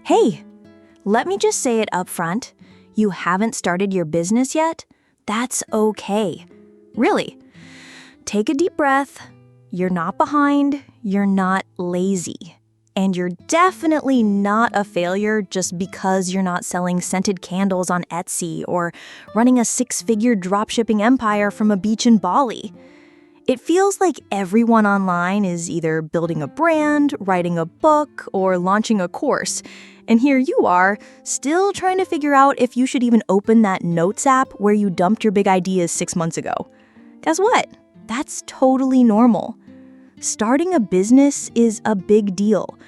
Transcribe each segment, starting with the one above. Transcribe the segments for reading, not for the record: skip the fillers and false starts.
Hey, let me just say it up front. You haven't started your business yet? That's okay. Really. Take a deep breath. You're not behind. You're not lazy. And you're definitely not a failure just because you're not selling scented candles on Etsy or running a 6-figure dropshipping empire from a beach in Bali. It feels like everyone online is either building a brand, writing a book, or launching a course. And here you are, still trying to figure out if you should even open that Notes app where you dumped your big ideas 6 months ago. Guess what? That's totally normal. Starting a business is a big deal.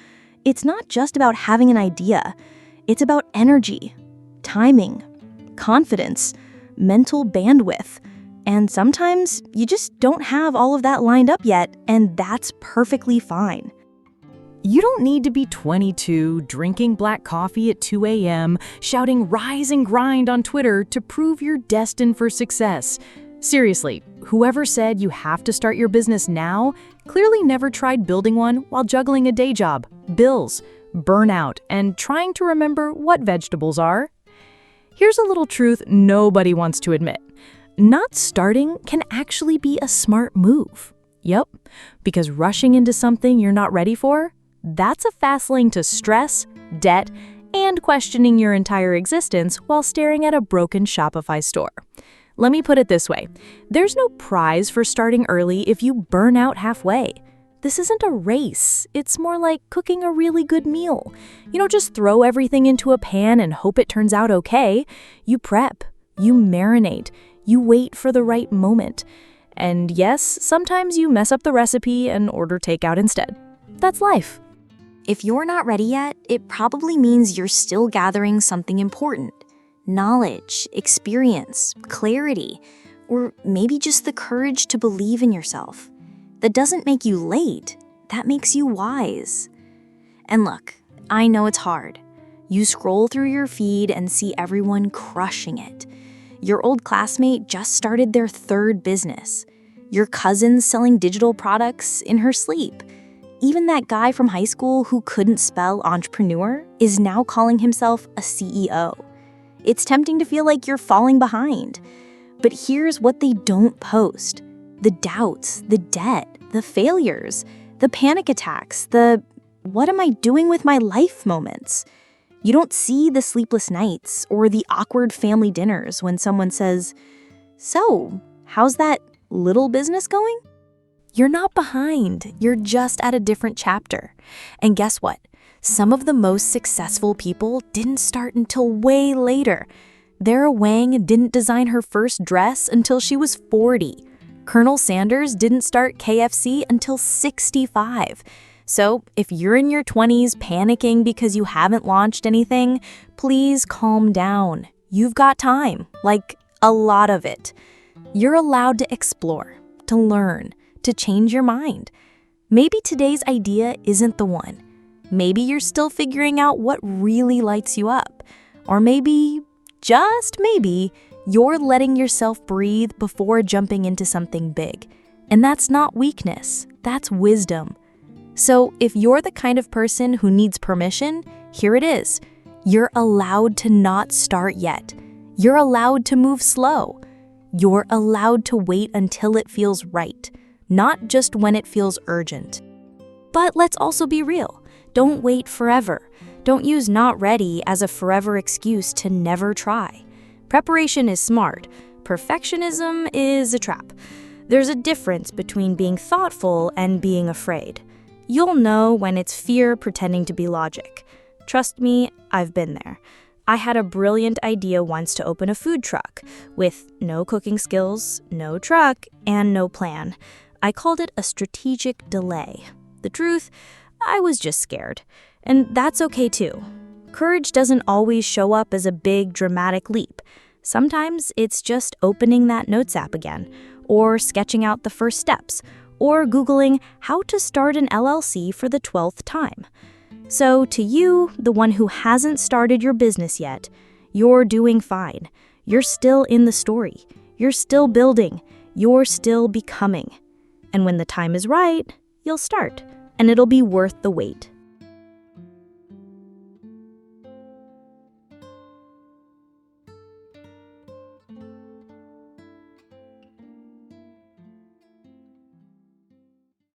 It's not just about having an idea. It's about energy, timing, confidence, mental bandwidth. And sometimes you just don't have all of that lined up yet, and that's perfectly fine. You don't need to be 22, drinking black coffee at 2 a.m., shouting "Rise and grind" on Twitter to prove you're destined for success. Seriously, whoever said you have to start your business now clearly never tried building one while juggling a day job, bills, burnout, and trying to remember what vegetables are. Here's a little truth nobody wants to admit. Not starting can actually be a smart move. Yep, because rushing into something you're not ready for, that's a fast lane to stress, debt, and questioning your entire existence while staring at a broken Shopify store. Let me put it this way. There's no prize for starting early if you burn out halfway. This isn't a race. It's more like cooking a really good meal. You don't just throw everything into a pan and hope it turns out okay. You prep, you marinate, you wait for the right moment. And yes, sometimes you mess up the recipe and order takeout instead. That's life. If you're not ready yet, it probably means you're still gathering something important. Knowledge, experience, clarity, or maybe just the courage to believe in yourself. That doesn't make you late, that makes you wise. And look, I know it's hard. You scroll through your feed and see everyone crushing it. Your old classmate just started their 3rd business. Your cousin's selling digital products in her sleep. Even that guy from high school who couldn't spell entrepreneur is now calling himself a CEO. It's tempting to feel like you're falling behind. But here's what they don't post. The doubts, the debt, the failures, the panic attacks, the "what am I doing with my life" moments. You don't see the sleepless nights or the awkward family dinners when someone says, "So, how's that little business going?" You're not behind. You're just at a different chapter. And guess what? Some of the most successful people didn't start until way later. Vera Wang didn't design her first dress until she was 40. Colonel Sanders didn't start KFC until 65. So if you're in your 20s panicking because you haven't launched anything, please calm down. You've got time, like a lot of it. You're allowed to explore, to learn, to change your mind. Maybe today's idea isn't the one. Maybe you're still figuring out what really lights you up. Or maybe, just maybe, you're letting yourself breathe before jumping into something big. And that's not weakness, that's wisdom. So if you're the kind of person who needs permission, here it is. You're allowed to not start yet. You're allowed to move slow. You're allowed to wait until it feels right, not just when it feels urgent. But let's also be real. Don't wait forever. Don't use "not ready" as a forever excuse to never try. Preparation is smart. Perfectionism is a trap. There's a difference between being thoughtful and being afraid. You'll know when it's fear pretending to be logic. Trust me, I've been there. I had a brilliant idea once to open a food truck with no cooking skills, no truck, and no plan. I called it a strategic delay. The truth, I was just scared. And that's okay too. Courage doesn't always show up as a big, dramatic leap. Sometimes it's just opening that Notes app again, or sketching out the first steps, or Googling how to start an LLC for the 12th time. So to you, the one who hasn't started your business yet, you're doing fine. You're still in the story. You're still building. You're still becoming. And when the time is right, you'll start, and it'll be worth the wait.